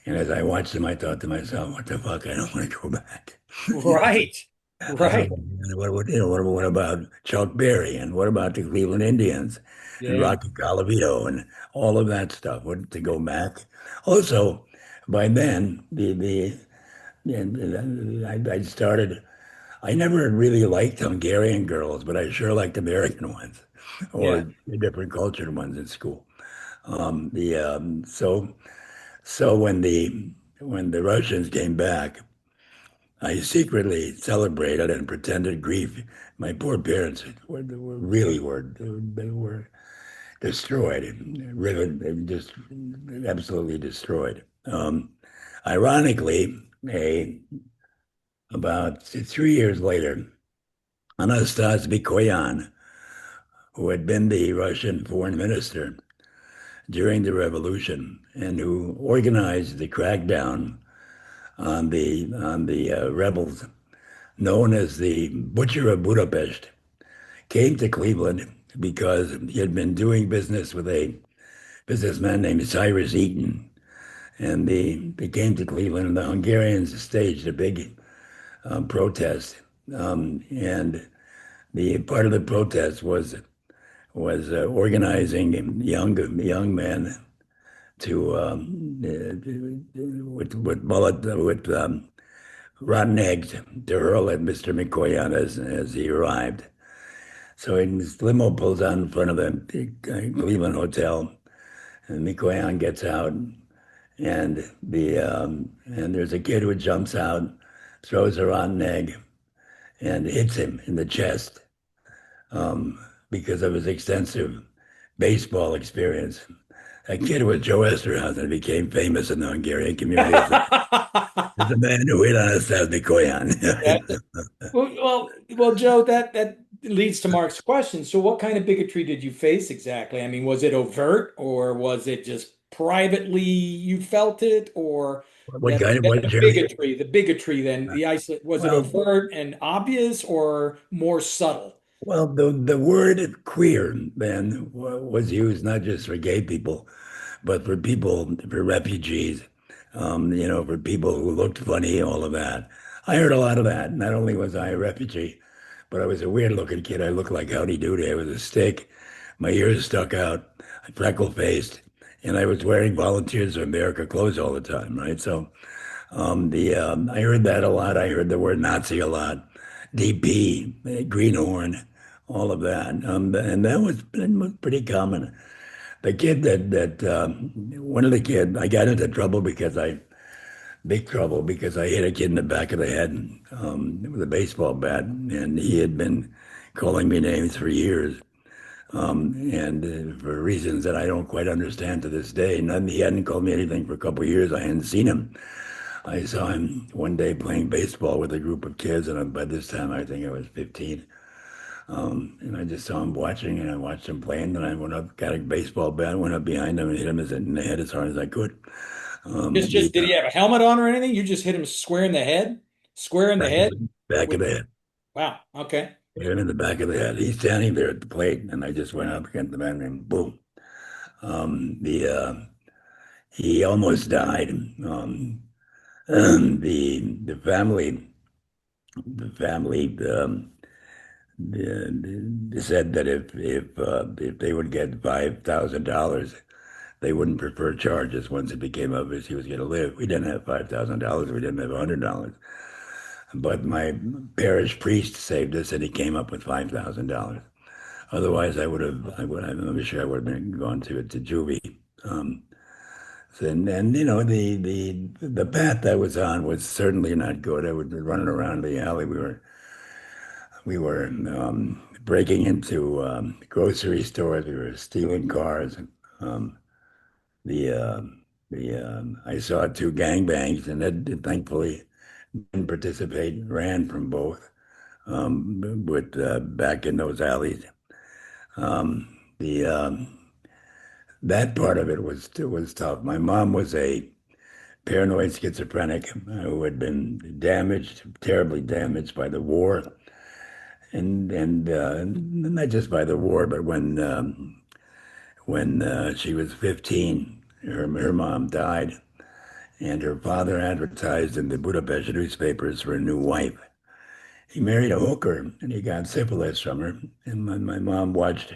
And as I watched them, I thought to myself, "What the fuck? I don't want to go back." Right. I don't. Right. What about Chuck Berry and what about the Cleveland Indians and Yeah. Rocky Colavito and all of that stuff? What to go back? Also, by then I started. I never really liked Hungarian girls, but I sure liked American ones Yeah. or the different cultured ones in school. The so when the Russians came back, I secretly celebrated and pretended grief. My poor parents they were destroyed, riven, just absolutely destroyed. Ironically, about 3 years later, Anastas Mikoyan, who had been the Russian foreign minister during the revolution and who organized the crackdown on the rebels, known as the Butcher of Budapest, came to Cleveland because he had been doing business with a businessman named Cyrus Eaton. And they came to Cleveland, and the Hungarians staged a big protest. And the part of the protest was organizing young men to with rotten eggs to hurl at Mr. McCoyan as he arrived. So his limo pulls out in front of the Cleveland Hotel, and McCoyan gets out, and there's a kid who jumps out, throws a rotten egg, and hits him in the chest because of his extensive baseball experience. That kid was Joe Eszterhas and became famous in the Hungarian community as the man who hit on us as McCoyan. Well, Joe, that leads to Mark's question. So, what kind of bigotry did you face exactly? I mean, was it overt, or was it just privately you felt it, or What kind of what, the Jeremy? bigotry, the bigotry, then the isolate, was it Well, overt and obvious, or more subtle? well, the word queer then was used not just for gay people, but for people, for refugees, for people who looked funny, all of that. I heard a lot of that. Not only was I a refugee, but I was a weird looking kid. I looked like Howdy Doody. I was a stick. My ears stuck out, freckle faced, and I was wearing Volunteers of America clothes all the time, right? So I heard that a lot. I heard the word Nazi a lot, DP, greenhorn, all of that, and that was pretty common. The kid one of the kids, I got into big trouble because I hit a kid in the back of the head with a baseball bat, and he had been calling me names for years, and for reasons that I don't quite understand to this day. He hadn't called me anything for a couple of years. I hadn't seen him. I saw him one day playing baseball with a group of kids, and by this time I think I was 15. And I just saw him watching, and I watched him playing. Then I went up, got a baseball bat, went up behind him, and hit him in the head as hard as I could. Just did he have a helmet on or anything? You just hit him square in the head? Square in the back, head? back of the head. Wow. Okay. Hit him in the back of the head. He's standing there at the plate, and I just went up against the man, and boom. The He almost died. The family said that if they would get $5,000, they wouldn't prefer charges once it became obvious he was going to live. We didn't have $5,000. We didn't have $100. But my parish priest saved us, and he came up with $5,000. Otherwise, I'm sure I would have been gone to juvie. And the path I was on was certainly not good. I was running around the alley. We were breaking into grocery stores. We were stealing cars. Um, the I saw two gangbangs, and that thankfully didn't participate. Ran from both. With back in those alleys. The That part of it was tough. My mom was a paranoid schizophrenic who had been damaged, terribly damaged by the war, and not just by the war, but when she was 15, her mom died, and her father advertised in the Budapest newspapers for a new wife. He married a hooker, and he got syphilis from her, and my mom watched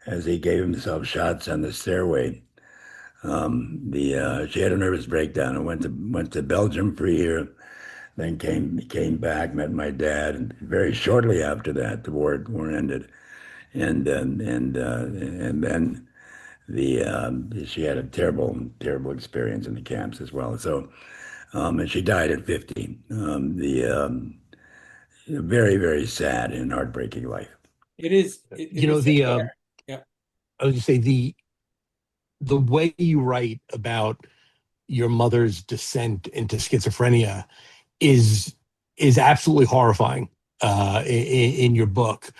as he gave himself shots on the stairway. She had a nervous breakdown and went to Belgium for a year, then came back, met my dad, and very shortly after that, the war ended, and then she had a terrible experience in the camps as well. So, and she died at 50. Very, very sad and heartbreaking life. It is. You know, Yeah. I was going to say the way you write about your mother's descent into schizophrenia is absolutely horrifying in your book.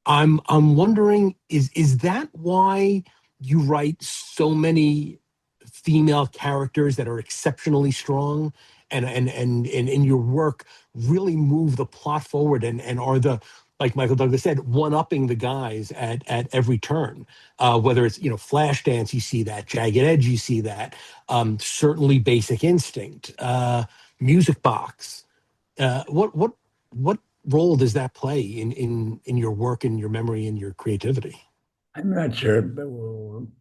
I'm wondering, is that why you write so many female characters that are exceptionally strong and in your work really move the plot forward and are the, like Michael Douglas said, one-upping the guys at every turn. Whether it's, Flashdance, you see that, Jagged Edge, you see that, certainly Basic Instinct, Music Box. What role does that play in your work and your memory and your creativity? I'm not sure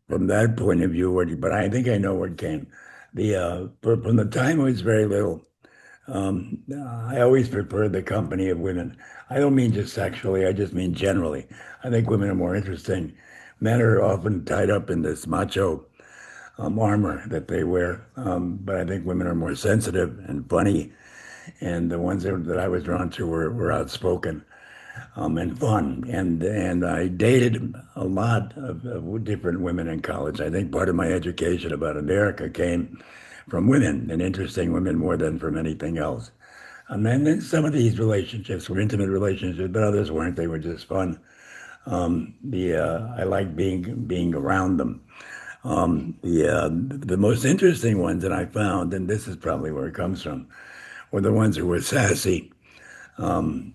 from that point of view, but I think I know where it came. From the time I was very little, I always preferred the company of women. I don't mean just sexually, I just mean generally. I think women are more interesting. Men are often tied up in this macho armor that they wear, but I think women are more sensitive and funny. And the ones that I was drawn to were outspoken and fun. And I dated a lot of different women in college. I think part of my education about America came from women and interesting women more than from anything else. And then some of these relationships were intimate relationships, but others weren't. They were just fun. I like being around them. The most interesting ones that I found, and this is probably where it comes from, were the ones who were sassy, who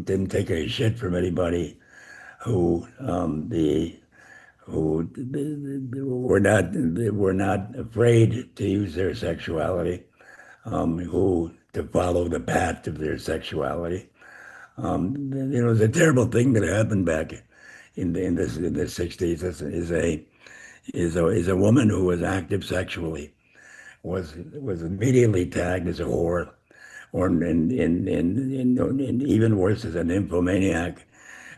didn't take any shit from anybody, who who were not afraid to use their sexuality, who to follow the path of their sexuality. It was a terrible thing that happened back in the 60s. Is a woman who was active sexually was immediately tagged as a whore, or in even worse as a nymphomaniac.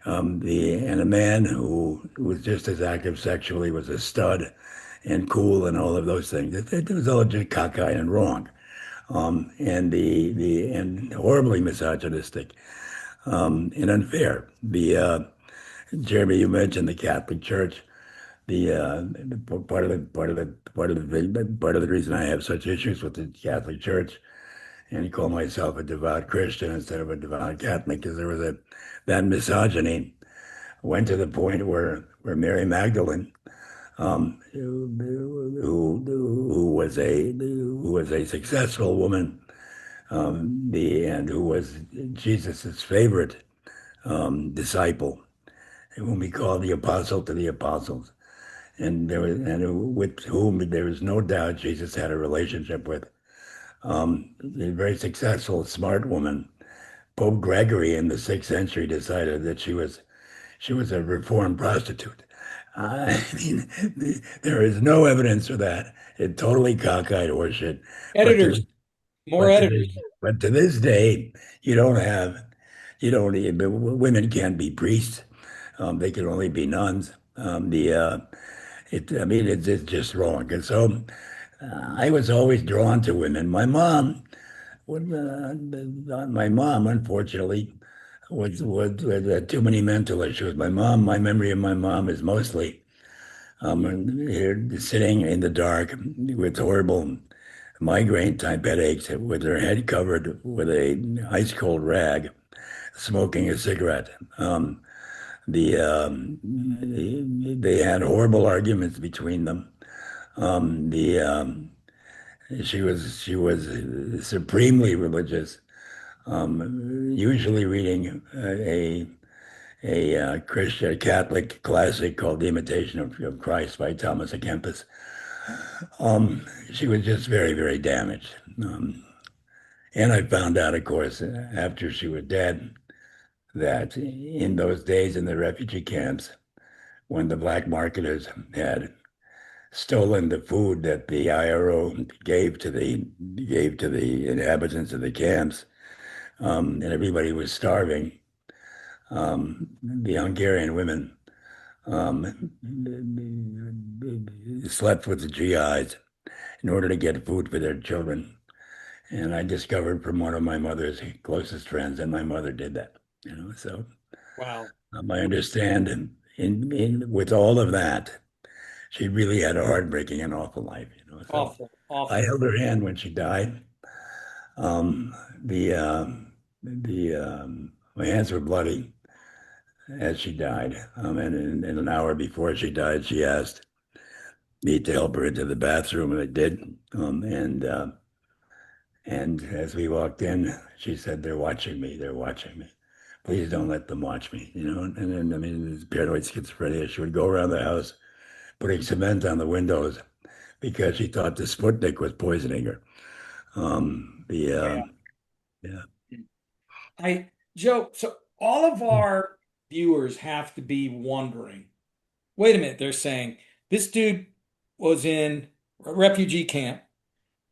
And a man who was just as active sexually was a stud and cool and all of those things. It was all just cockeyed and wrong, and horribly misogynistic, and unfair. Jeremy, you mentioned the Catholic Church. Part of the reason I have such issues with the Catholic Church and call myself a devout Christian instead of a devout Catholic because there was that misogyny went to the point where Mary Magdalene, who was a successful woman, and who was Jesus's favorite disciple, whom he called the apostle to the apostles, and with whom there was no doubt Jesus had a relationship with. A very successful, smart woman. Pope Gregory in the 6th century decided that she was a reformed prostitute. I mean, there is no evidence for that. It's totally cockeyed horseshit. But Editors, to more but to editors. this but to this day, you don't have you don't women can't be priests. They can only be nuns. I mean, it's just wrong. And so I was always drawn to women. My mom, unfortunately, had too many mental issues. My memory of my mom is mostly here sitting in the dark with horrible migraine type headaches, with her head covered with a ice cold rag, smoking a cigarette. They had horrible arguments between them. The She was supremely religious, usually reading a Christian Catholic classic called The Imitation of Christ by Thomas à Kempis. She was just very, very damaged. And I found out, of course, after she was dead, that in those days in the refugee camps, when the black marketers had stolen the food that the IRO gave to the inhabitants of the camps, and everybody was starving. The Hungarian women um, slept with the GIs in order to get food for their children. And I discovered from one of my mother's closest friends that my mother did that. So Wow. I understand, with all of that, she really had a heartbreaking and awful life. So Awful, I awful. held her hand when she died. Um, the My hands were bloody as she died. And in an hour before she died, she asked me to help her into the bathroom, and I did. And as we walked in, she said, "They're watching me. They're watching me. Please don't let them watch me." And then, I mean, this paranoid schizophrenia. She would go around the house putting cement on the windows because she thought the Sputnik was poisoning her. Yeah. Yeah. Joe, so all of our viewers have to be wondering, wait a minute, they're saying this dude was in a refugee camp,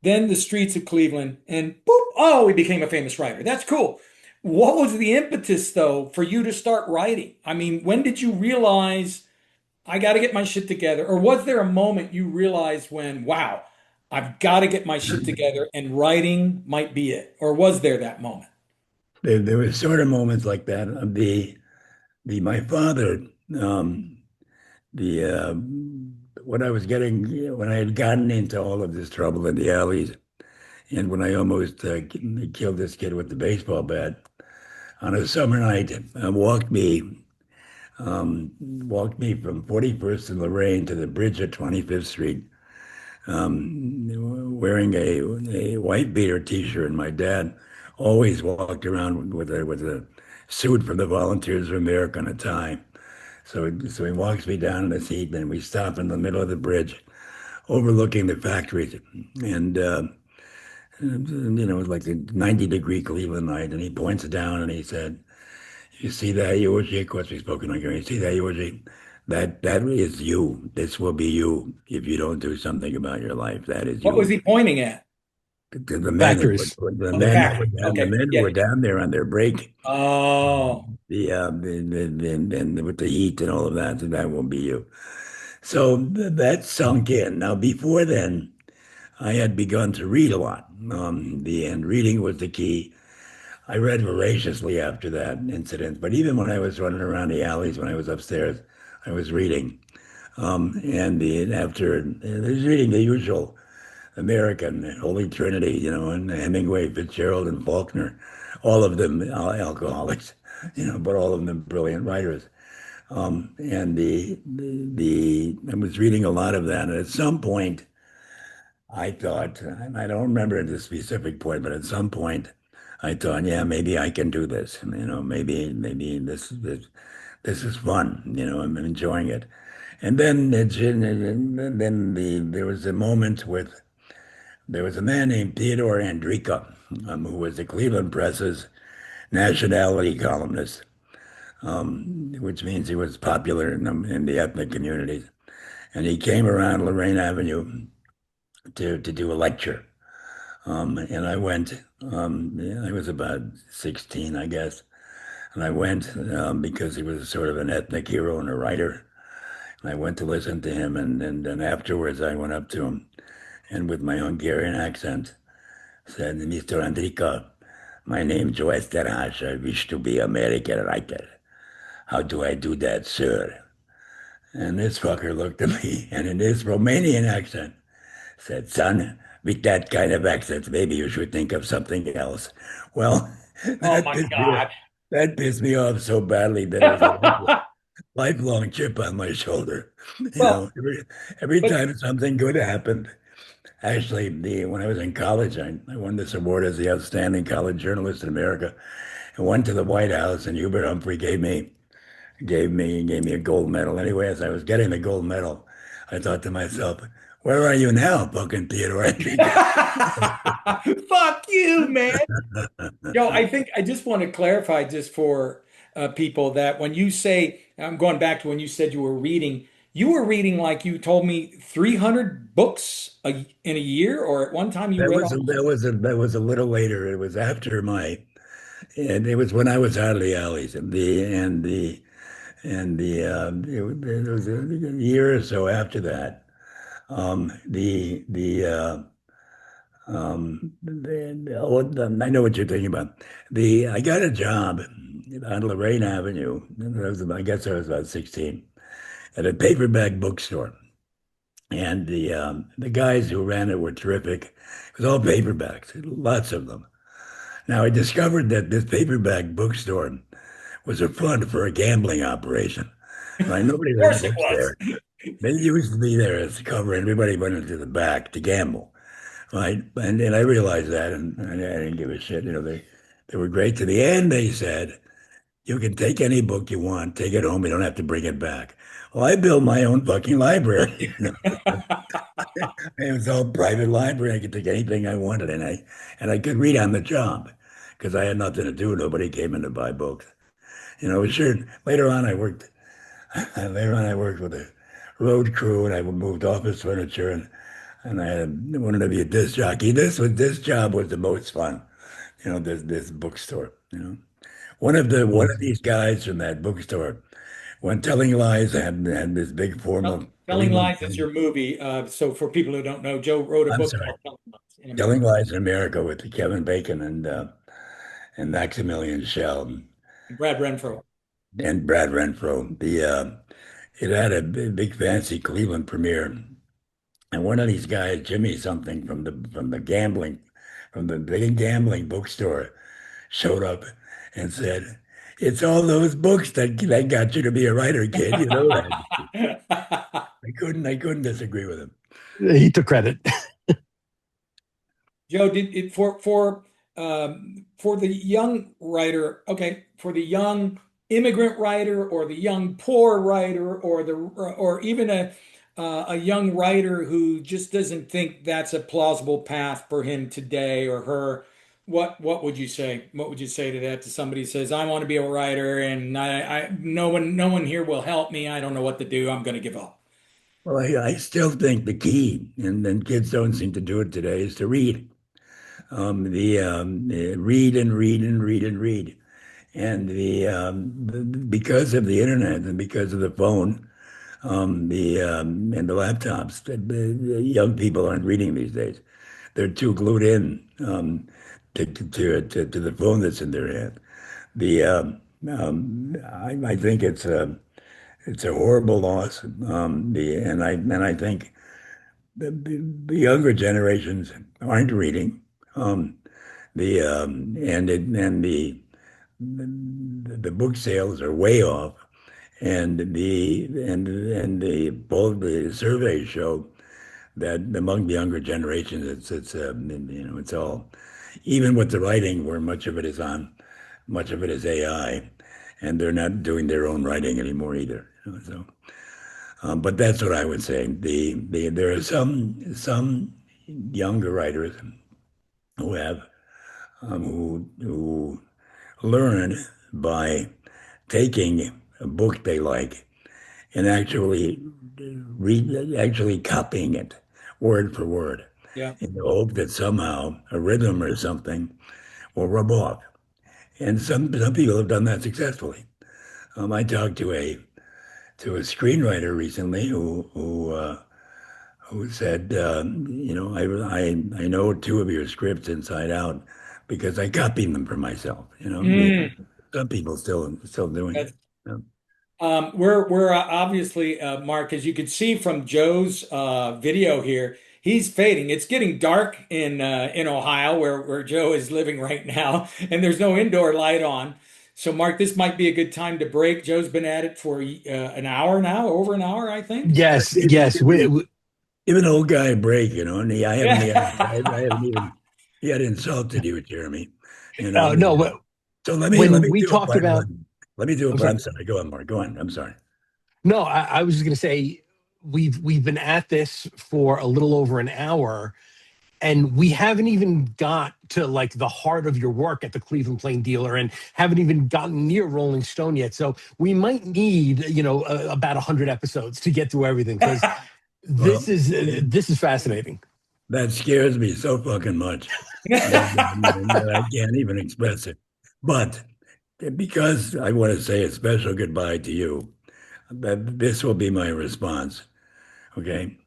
then the streets of Cleveland, and boop, oh, he became a famous writer. That's cool. What was the impetus, though, for you to start writing? I mean, when did you realize I got to get my shit together? Or was there a moment you realized when, wow, I've got to get my shit together and writing might be it? Or was there that moment? There were sort of moments like that. The my father, the when I was getting when I had gotten into all of this trouble in the alleys, and when I almost killed this kid with the baseball bat on a summer night, walked me from 41st and Lorraine to the bridge at 25th Street, wearing a white beater T-shirt. And my dad always walked around with a suit from the Volunteers of America and a tie. So he walks me down in the seat, and we stop in the middle of the bridge, overlooking the factories, and it was like a 90-degree Cleveland night, and he points down and he said, "You see that, Yoji?" Of course, we spoke in Hungarian. You see that, Yoji? That is you. This will be you if you don't do something about your life. That is What was you. he pointing at? The men, Factories. Oh, the factory. the Okay. men who Yeah. were down there on their break, Oh, with the heat and all of that, that won't be you. So that sunk in. Now, before then, I had begun to read a lot. And reading was the key. I read voraciously after that incident, but even when I was running around the alleys when I was upstairs, I was reading. After I was reading the usual American Holy Trinity, and Hemingway, Fitzgerald, and Faulkner, all of them alcoholics, but all of them brilliant writers. I was reading a lot of that, and at some point, I thought, and I don't remember the specific point, but at some point, I thought, yeah, maybe I can do this. Maybe this is fun. I'm enjoying it. And then there was a moment with there was a man named Theodore Andrika, who was the Cleveland Press's nationality columnist, which means he was popular in the ethnic communities. And he came around Lorraine Avenue to do a lecture. And I went. Yeah, I was about 16, I guess. And I went because he was sort of an ethnic hero and a writer. And I went to listen to him. And then afterwards, I went up to him and with my Hungarian accent said, "Mr. Andrika, my name Joe Eszterhas. I wish to be American writer. How do I do that, sir?" And this fucker looked at me and in his Romanian accent said, "Son, with that kind of accent, maybe you should think of something else." Well, oh that my pissed me off. God. That pissed me off so badly that it was a lifelong chip on my shoulder. Well, Every but time something good happened. Actually, when I was in college, I won this award as the outstanding college journalist in America. I went to the White House, and Hubert Humphrey gave me a gold medal. Anyway, as I was getting the gold medal, I thought to myself, "Where are you now, fucking Theodore Enrique?" fuck you, man. Yo, I think I just want to clarify just for people that when you say, I'm going back to when you said you were reading like you told me 300 books in a year, or at one time you That read was a, almost. that was a little later. It was after and it was when I was out of the alleys, it was a year or so after that. I know what you're thinking about. I got a job on Lorraine Avenue. I guess I was about 16 at a paperback bookstore. And the guys who ran it were terrific. It was all paperbacks, lots of them. Now I discovered that this paperback bookstore was a front for a gambling operation. Right? Nobody Of read course it books was. there. They used to be there as a cover. Everybody went into the back to gamble. Right. And I realized that, and I didn't give a shit. They were great. To the end, they said, "You can take any book you want, take it home. You don't have to bring it back." Well, I built my own fucking library. It was all private library. I could take anything I wanted, and I could read on the job because I had nothing to do. Nobody came in to buy books. Sure. Later on, I worked. Later on, I worked with a road crew, and I moved office furniture, and wanted to be a disc jockey. This job was the most fun, this bookstore. One of these guys from that bookstore, when Telling Lies had this big formal Telling Cleveland Lies is thing. your movie. So for people who don't know, Joe wrote a I'm book sorry, called Telling Lies in Telling America. Lies in America with Kevin Bacon and Maximilian Schell And Brad Renfro. and Brad Renfro. It had a big fancy Cleveland premiere. And one of these guys, Jimmy something from the big gambling bookstore, showed up and said, "It's all those books that got you to be a writer, kid. You know that." I couldn't disagree with him. He took credit. Joe, did it for the young writer, okay, for the young immigrant writer or the young poor writer or even a young writer who just doesn't think that's a plausible path for him today or her, what would you say? What would you say to that to somebody who says, I want to be a writer and I no one here will help me. I don't know what to do. I'm going to give up. Well, I still think the key, and kids don't seem to do it today, is to read. Read and read and read and read. And because of the internet and because of the phone, and the laptops, the young people aren't reading these days. They're too glued in to the phone that's in their hand. The I think it's a horrible loss. And I think the younger generations aren't reading. Um, and the book sales are way off, and the surveys show that among the younger generations, it's all, even with the writing, where much of it is AI, and they're not doing their own writing anymore either. So, but that's what I would say. There are some younger writers who have who learn by taking a book they like and actually copying it word for word Yeah. in the hope that somehow a rhythm or something will rub off. And some people have done that successfully. I talked to a screenwriter recently who said, I know two of your scripts inside out because I copied them for myself. Mm. Some people still doing it. We're obviously, Mark, as you can see from Joe's video here, he's fading. It's getting dark in Ohio, where Joe is living right now, and there's no indoor light on. So, Mark, this might be a good time to break. Joe's been at it for an hour now, over an hour, I think. Yes, Give me, yes. give me, give an old guy a break, and I haven't even yet insulted you, Jeremy. You know. No, So let when me we do a talked final about, one. Let me do a. I'm I'm sorry. sorry. Go on, Mark. Go on. I'm sorry. No, I was just going to say we've been at this for a little over an hour, and we haven't even got to like the heart of your work at the Cleveland Plain Dealer, and haven't even gotten near Rolling Stone yet. So we might need, about 100 episodes to get through everything because Well, this is fascinating. that scares me so fucking much that I can't even express it. But because I want to say a special goodbye to you, this will be my response. Okay.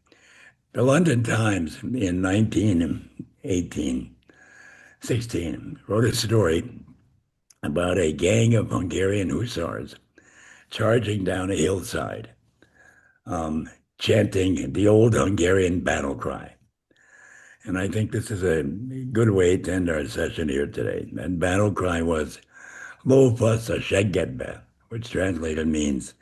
The London Times in 1918, 16 wrote a story about a gang of Hungarian hussars charging down a hillside, um, chanting the old Hungarian battle cry. And I think this is a good way to end our session here today. That battle cry was Lófasz a seggedbe, which translated means,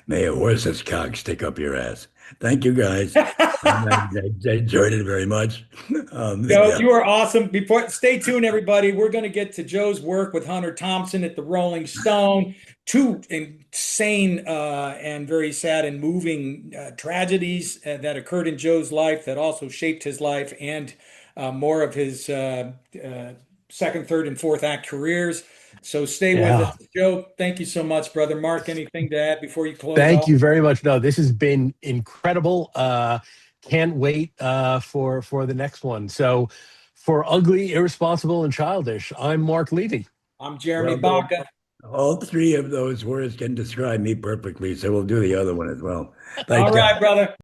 may a horse's cock stick up your ass. Thank you, guys. I enjoyed it very much. Joe, you are awesome. Stay tuned, everybody. We're going to get to Joe's work with Hunter Thompson at the Rolling Stone. Two insane and very sad and moving tragedies that occurred in Joe's life that also shaped his life and more of his second, third, and fourth act careers. So stay with Yeah. us. Joe, thank you so much, brother. Marc, anything to add before you close Thank off? you very much. No, this has been incredible. Can't wait for the next one. So, for Ugly, Irresponsible, and Childish, I'm Mark Levy. I'm Jeremy Well, Bill, Baca. all three of those words can describe me perfectly, so we'll do the other one as well. All Thanks, right, guys. brother.